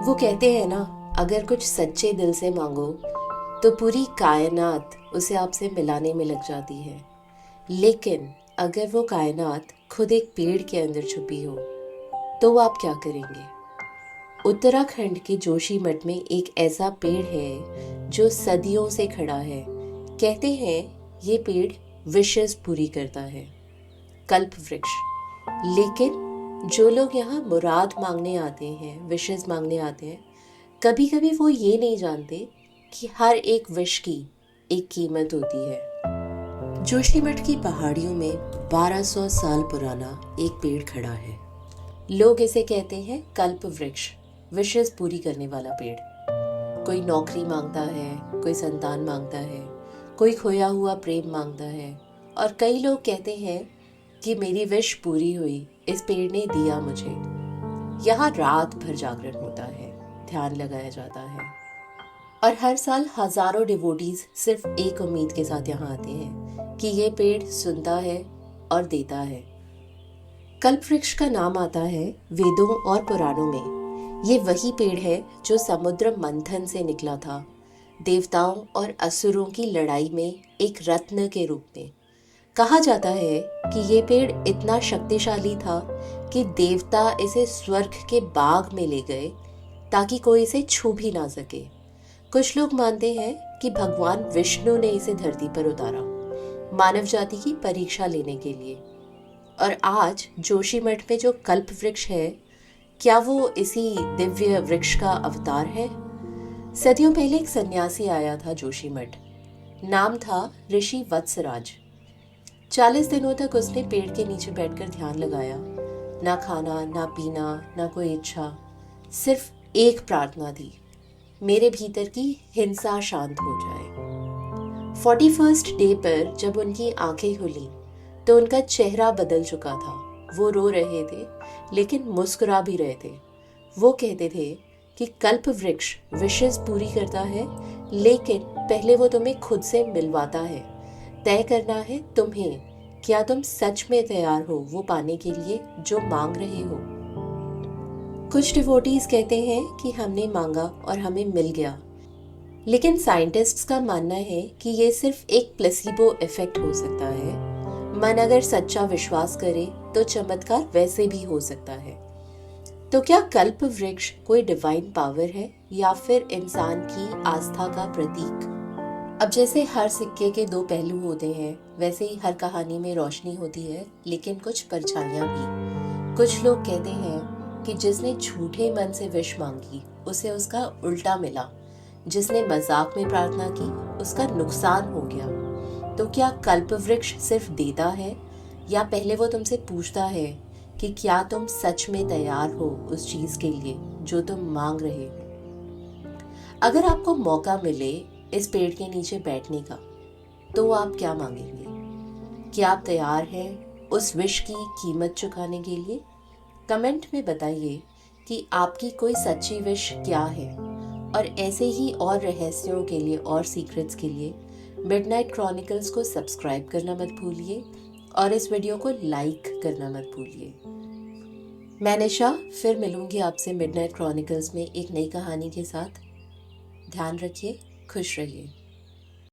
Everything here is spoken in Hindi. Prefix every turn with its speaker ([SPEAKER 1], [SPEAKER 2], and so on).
[SPEAKER 1] वो कहते हैं ना, अगर कुछ सच्चे दिल से मांगो तो पूरी कायनात उसे आपसे मिलाने में लग जाती है। लेकिन अगर वो कायनात खुद एक पेड़ के अंदर छुपी हो तो वो आप क्या करेंगे? उत्तराखंड के जोशीमठ में एक ऐसा पेड़ है जो सदियों से खड़ा है। कहते हैं ये पेड़ विशेष पूरी करता है, कल्प वृक्ष। लेकिन जो लोग यहाँ मुराद मांगने आते हैं, विशेष मांगने आते हैं, कभी कभी वो ये नहीं जानते कि हर एक विश की एक कीमत होती है। जोशीमठ की पहाड़ियों में 1200 साल पुराना एक पेड़ खड़ा है। लोग इसे कहते हैं कल्प वृक्ष, विशेष पूरी करने वाला पेड़। कोई नौकरी मांगता है, कोई संतान मांगता है, कोई खोया हुआ प्रेम मांगता है, और कई लोग कहते हैं कि मेरी विश पूरी हुई, इस पेड़ ने दिया मुझे। यहाँ रात भर जागरण होता है, ध्यान लगाया जाता है, और हर साल हजारों डिवोटीज सिर्फ एक उम्मीद के साथ यहाँ आते हैं कि ये पेड़ सुनता है और देता है। कल्प वृक्ष का नाम आता है वेदों और पुराणों में। ये वही पेड़ है जो समुद्र मंथन से निकला था, देवताओं और असुरों की लड़ाई में एक रत्न के रूप में। कहा जाता है कि ये पेड़ इतना शक्तिशाली था कि देवता इसे स्वर्ग के बाग में ले गए ताकि कोई इसे छू भी ना सके। कुछ लोग मानते हैं कि भगवान विष्णु ने इसे धरती पर उतारा, मानव जाति की परीक्षा लेने के लिए। और आज जोशीमठ में जो कल्प वृक्ष है, क्या वो इसी दिव्य वृक्ष का अवतार है? सदियों पहले एक सन्यासी आया था जोशीमठ। नाम था ऋषि वत्सराज। 40 दिनों तक उसने पेड़ के नीचे बैठकर ध्यान लगाया। ना खाना, ना पीना, ना कोई इच्छा, सिर्फ एक प्रार्थना थी, मेरे भीतर की हिंसा शांत हो जाए। 41st डे पर जब उनकी आंखें खुली तो उनका चेहरा बदल चुका था। वो रो रहे थे लेकिन मुस्कुरा भी रहे थे। वो कहते थे कि कल्प वृक्ष विशेष पूरी करता है, लेकिन पहले वो तुम्हें खुद से मिलवाता है। तय करना है तुम्हें, क्या तुम सच में तैयार हो वो पाने के लिए जो मांग रहे हो। कुछ डिवोटीज कहते हैं कि हमने मांगा और हमें मिल गया, लेकिन साइंटिस्ट्स का मानना है कि ये सिर्फ एक प्लेसिबो इफेक्ट हो सकता है। मन अगर सच्चा विश्वास करे तो चमत्कार वैसे भी हो सकता है। तो क्या कल्प वृक्ष कोई डिवाइन पावर है या फिर इंसान की आस्था का प्रतीक? अब जैसे हर सिक्के के दो पहलू होते हैं, वैसे ही हर कहानी में रोशनी होती है, लेकिन कुछ परछाइयां भी। कुछ लोग कहते हैं कि जिसने झूठे मन से विश मांगी उसे उसका उल्टा मिला, जिसने मजाक में प्रार्थना की उसका नुकसान हो गया। तो क्या कल्प वृक्ष सिर्फ देता है, या पहले वो तुमसे पूछता है कि क्या तुम सच में तैयार हो उस चीज के लिए जो तुम मांग रहे हो? अगर आपको मौका मिले इस पेड़ के नीचे बैठने का, तो आप क्या मांगेंगे? क्या आप तैयार हैं उस विश की कीमत चुकाने के लिए? कमेंट में बताइए कि आपकी कोई सच्ची विश क्या है। और ऐसे ही और रहस्यों के लिए और सीक्रेट्स के लिए मिडनाइट क्रॉनिकल्स को सब्सक्राइब करना मत भूलिए और इस वीडियो को लाइक करना मत भूलिए। मैं निशा फिर मिलूंगी आपसे मिडनाइट क्रॉनिकल्स में एक नई कहानी के साथ। ध्यान रखिए, खुश रहिए।